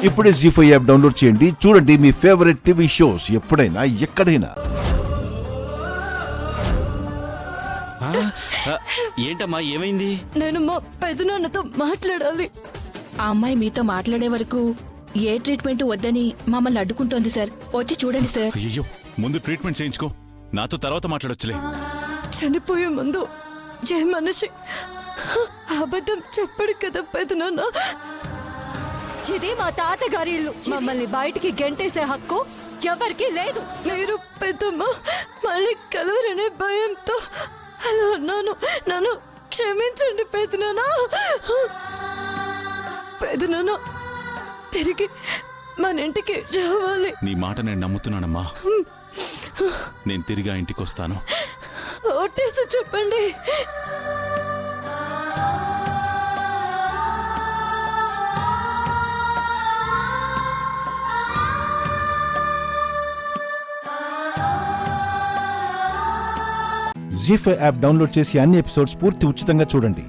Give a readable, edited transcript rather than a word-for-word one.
ఇప్పుడే జీ5 app download చేయండి. చూడండి మీ ఫేవరెట్ టీవీ షోస్ ఎప్పుడైనా ఎక్కడైనా. ఏంటమ్మా ఏమైంది? నేను మా పెదనాన్నతో మాట్లాడాలి. ఆ అమ్మాయి మీతో మాట్లాడే వరకు ఏ ట్రీట్మెంట్ వద్దని మమ్మల్ని అడ్డుకుంటోంది సార్. వచ్చి చూడండి సార్. అయ్యో, ముందు ట్రీట్మెంట్ చేయించుకో, నాతో తర్వాత మాట్లాడొచ్చులే. చనిపోయే ముందు ఏ మనిషి అబద్ధం చెప్పడు కదా పెదనాన్న. ఇది మా తాతగారి ఇల్లు. మమ్మల్ని బయటికి గెంటేసే హక్కు ఎవరికి లేదు. మీరు పెద్దమ్మ మళ్ళీ కలవరనే భయంతో అలా అన్నాను. నన్ను క్షమించండి పెదనాన్న. పెదనాన్న తిరిగి మన ఇంటికి రావాలి. నీ మాట నేను నమ్ముతున్నానమ్మా. నేను తిరిగి ఆ ఇంటికి వస్తాను. ఓటేసి చెప్పండి. జీ5 యాప్ డౌన్లోడ్ చేసి అన్ని ఎపిసోడ్స్ పూర్తి ఉచితంగా చూడండి.